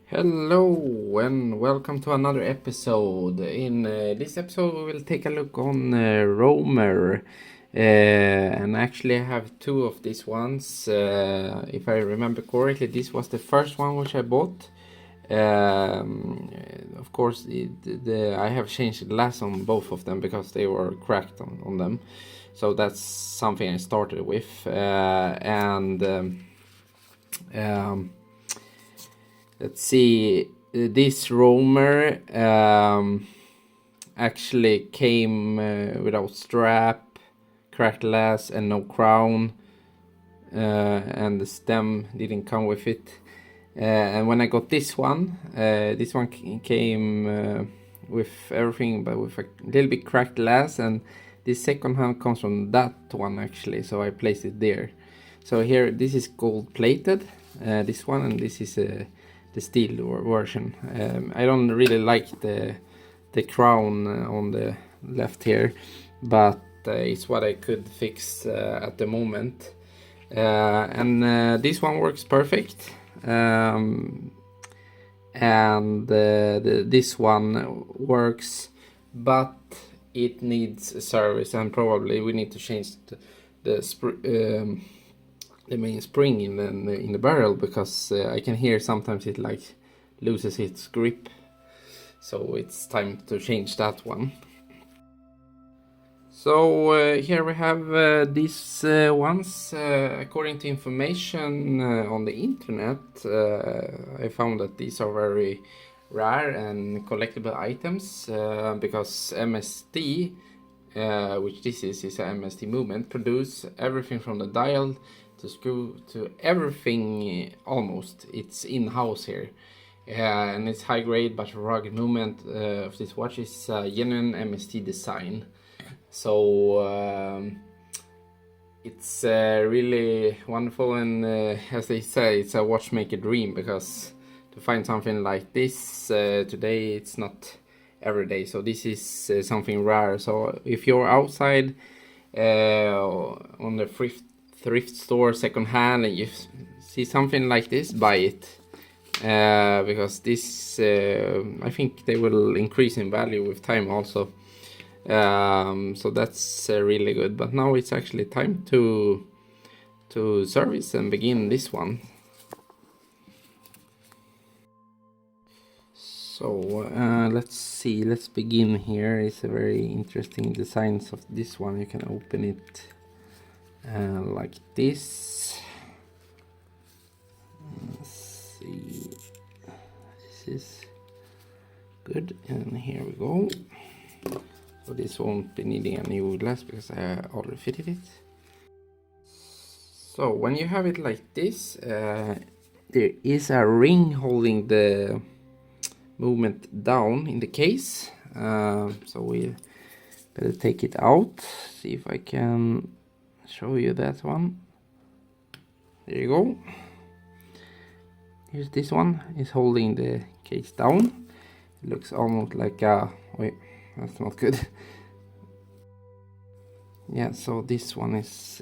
Hello and welcome to another episode. In this episode we will take a look on Roamer, and actually I have two of these ones. If I remember correctly, this was the first one which I bought. Of course I have changed the glass on both of them because they were cracked on them, so that's something I started with. Let's see, this Roamer actually came without strap, cracked glass and no crown, and the stem didn't come with it. And when I got this one came with everything but with a little bit cracked glass, and this second hand comes from that one actually, so I placed it there. So here, this is gold plated, this one, and this is the steel version. I don't really like the crown on the left here, but it's what I could fix at the moment. And this one works perfect. This one works, but it needs a service, and probably we need to change the main spring in the barrel, because I can hear sometimes it like loses its grip, so it's time to change that one. So here we have these ones. According to information on the internet, I found that these are very rare and collectible items, because MST, which this is a MST movement, produce everything from the dial to screw to everything almost. It's in-house here, and it's high grade but rugged movement of this watch is genuine MST design. So it's really wonderful, and as they say, it's a watchmaker dream, because to find something like this today, it's not every day. So this is something rare. So if you're outside on the thrift store second hand and you see something like this, buy it, because this I think they will increase in value with time also. So that's really good. But now it's actually time to service and begin this one. So let's see, let's begin here. It's a very interesting designs of this one. You can open it like this. Let's see, this is good, and here we go. So this won't be needing a new glass because I already fitted it. So when you have it like this, there is a ring holding the movement down in the case. So we better take it out. See if I can show you that one. There you go. Here's this one, is holding the case down. It looks almost like a, wait, that's not good. Yeah, so this one is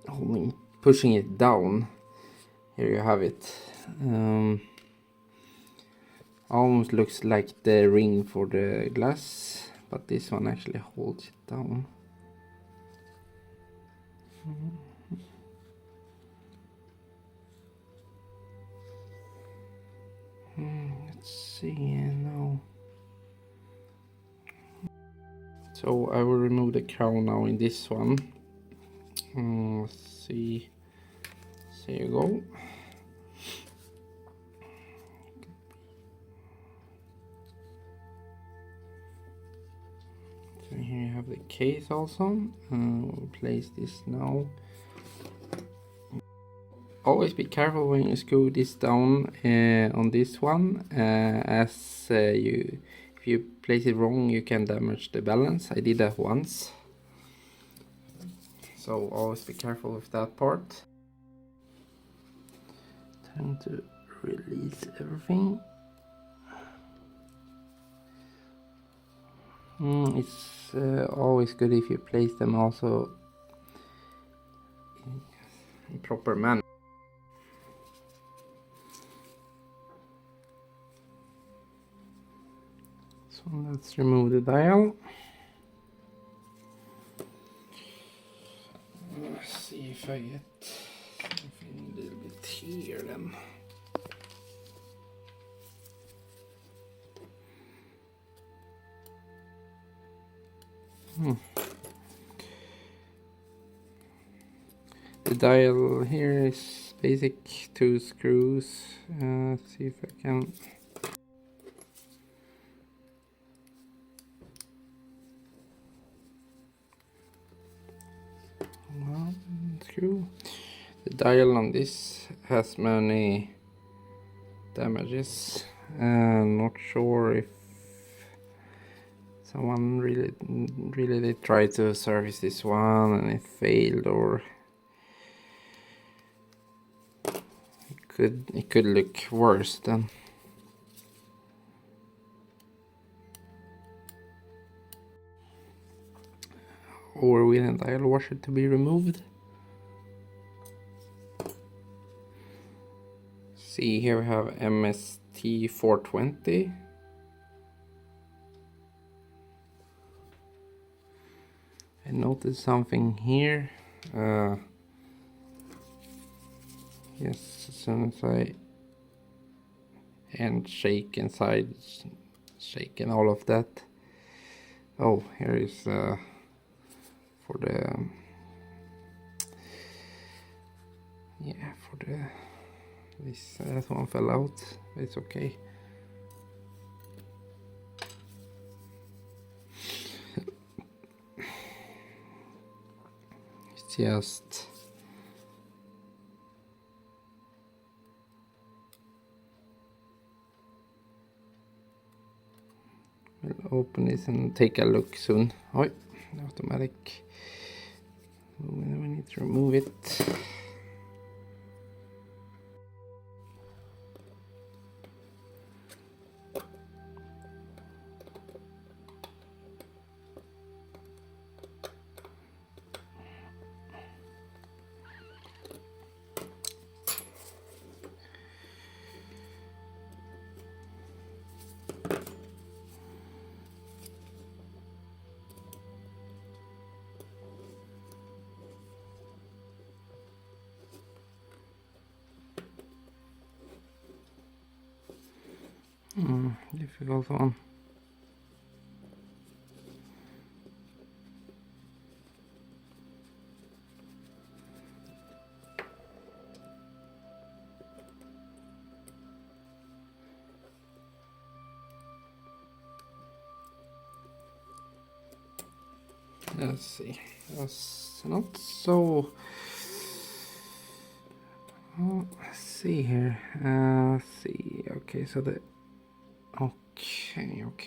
holding, pushing it down. Here you have it. Almost looks like the ring for the glass, but this one actually holds it down. Let's see now. So I will remove the crown now in this one. Let's see. So there you go. So here you have the case also. We'll place this now. Always be careful when you screw this down on this one, as if you place it wrong, you can damage the balance. I did that once, so always be careful with that part. Time to release everything. It's always good if you place them also in proper manner. So let's remove the dial. Let's see if I get something a little bit here then. The dial here is basic 2 screws. Let's see if I can. One screw. The dial on this has many damages. Not sure if someone really did try to service this one and it failed, or it could look worse then. Overwheel and dial washer to be removed. See, here we have MST 420. I noticed something here. Yes, as soon as I shake inside, shaking all of that. Oh, here is for the that one fell out. It's okay. It's just we'll open this and take a look soon. Oh, automatic. We need to remove it. Difficult one. Let's see. That's not so. Oh, let's see here. Let's see. Okay, so the.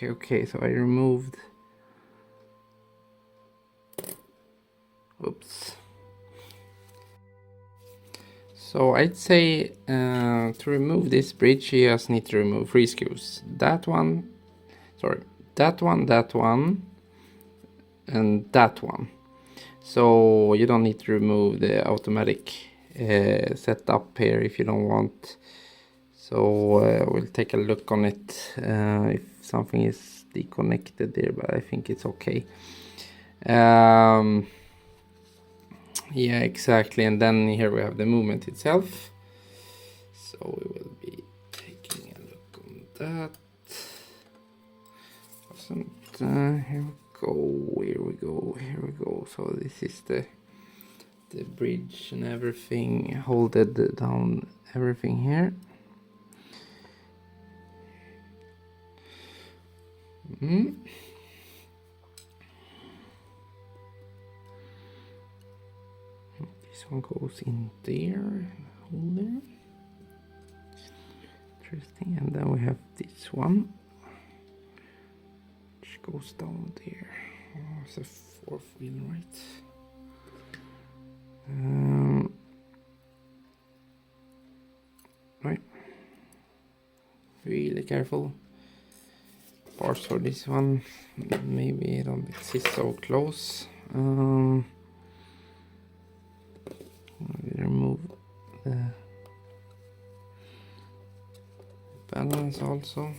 Okay. So I removed. Oops. So I'd say to remove this bridge, you just need to remove 3 screws. That one, and that one. So you don't need to remove the automatic setup here if you don't want. So we'll take a look on it if something is deconnected there, but I think it's okay. Yeah, exactly. And then here we have the movement itself. So we will be taking a look on that. Here we go. So this is the bridge and everything, hold it down, everything here. This one goes in there, hold there. Interesting. And then we have this one, which goes down there. Oh, it's a 4th wheel, right? Right. Really careful. Parts for this one. Maybe don't sit so close. Remove the balance also.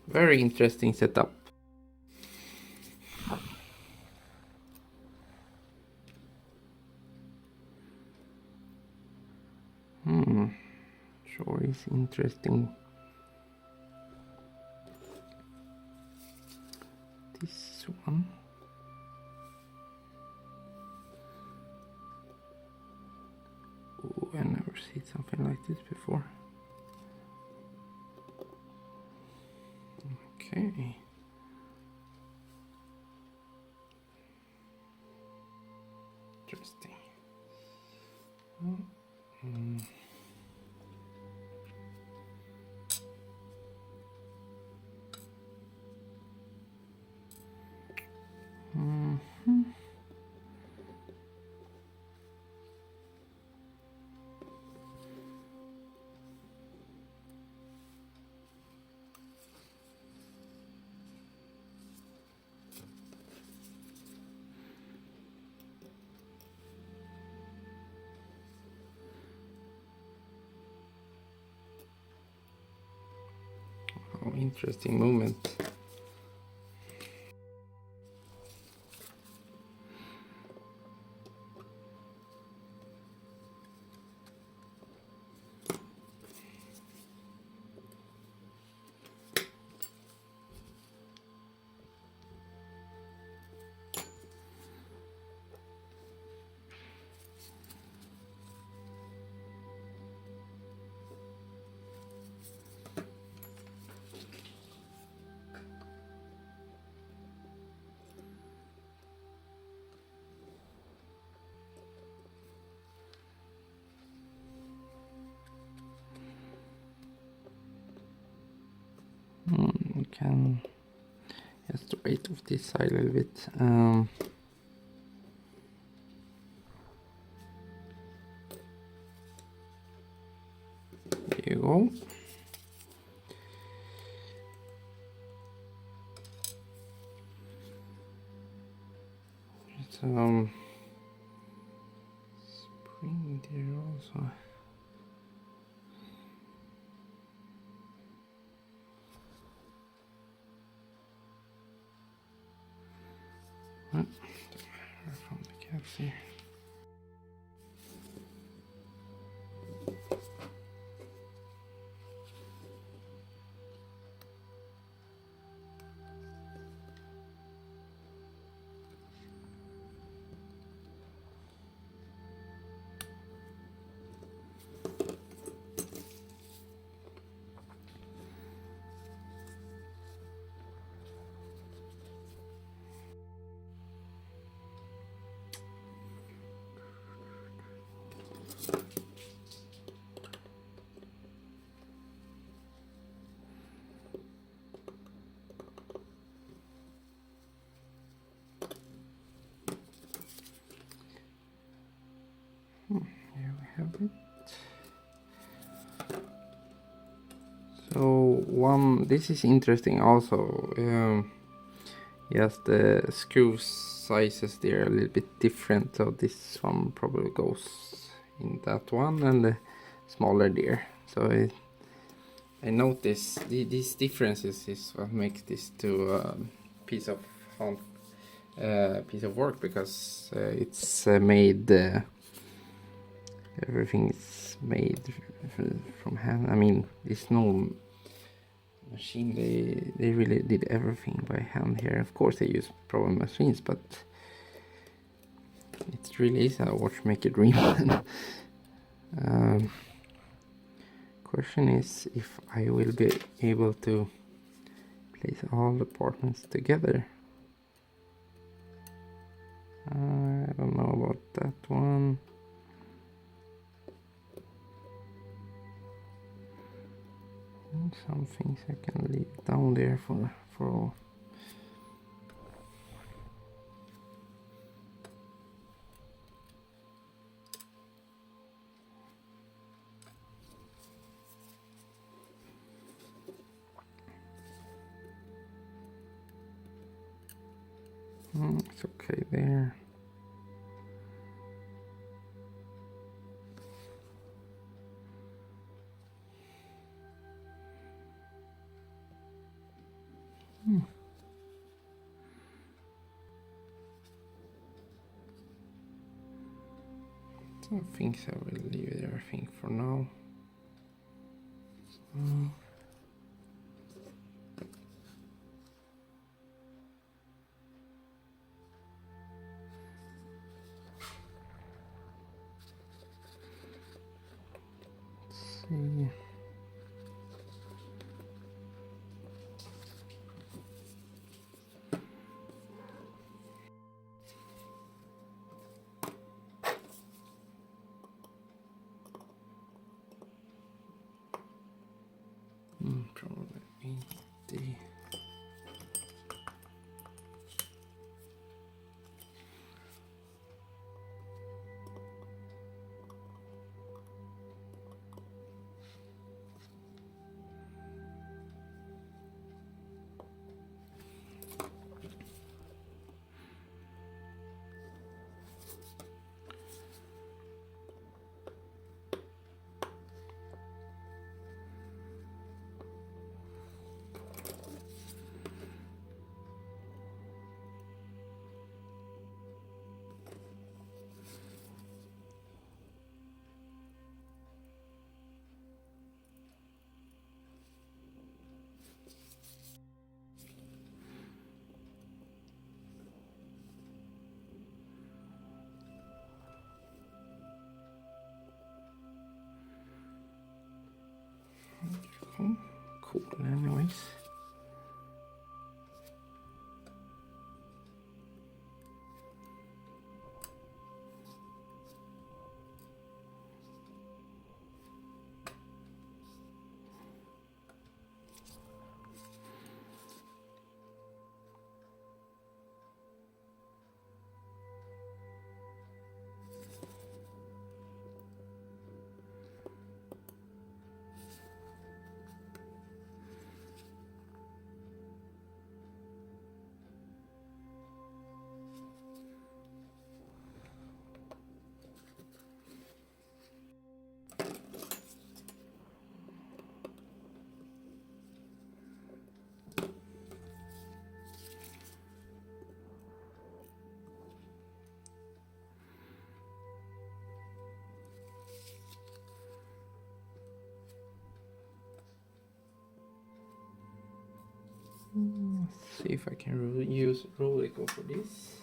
Very interesting setup. Sure is interesting. This one. Oh, I never seen something like this before. Okay. Interesting. Oh, interesting movement. We can just wait off this side a little bit. There you go. Spring there also. From the caps here. Here we have it. So this is interesting also. Yes, the screw sizes there are a little bit different. So this one probably goes in that one, and the smaller there. So I notice these differences is what makes this to piece of work, because it's made. Everything is made from hand. I mean, there's no machine. They really did everything by hand here. Of course, they use program machines, but it really is a watchmaker dream. Question is if I will be able to place all the compartments together. I don't know about that one. Some things I can leave down there for all. It's okay there. I think I will leave it there, I think, for now. Let's see. Probably 80. Cool, anyways. Let's see if I can use Roamer for this.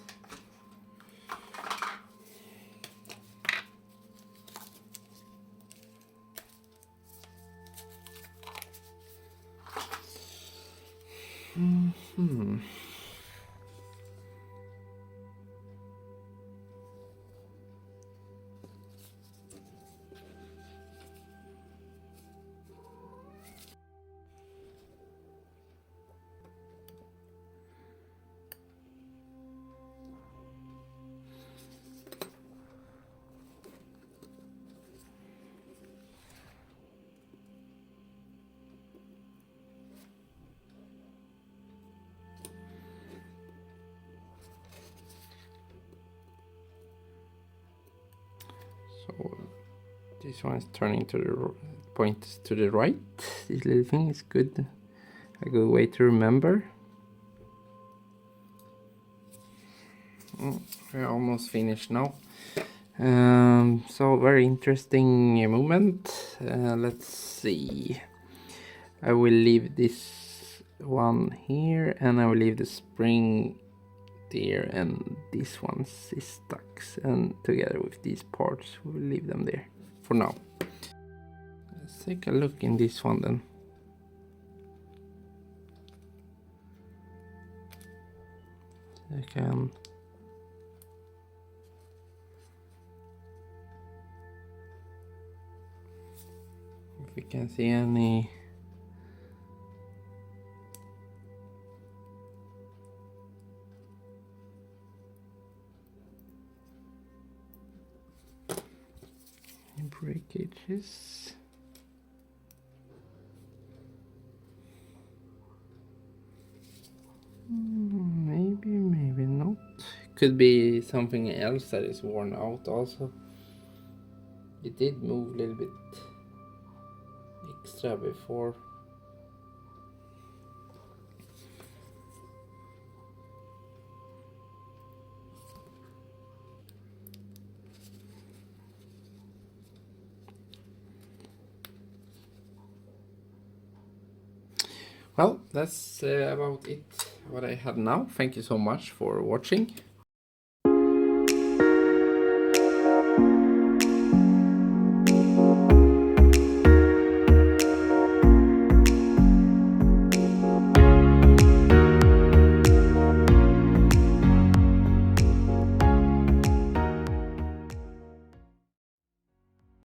So this one is turning to the point to the right. This little thing is good, a good way to remember. We're almost finished now. So very interesting movement. Let's see. I will leave this one here, and I will leave the spring there, and this one is stuck, and together with these parts we'll leave them there for now. Let's take a look in this one then. If we can see any breakages. Maybe, maybe not. Could be something else that is worn out also. It did move a little bit extra before. Well, that's about it what I had now. Thank you so much for watching.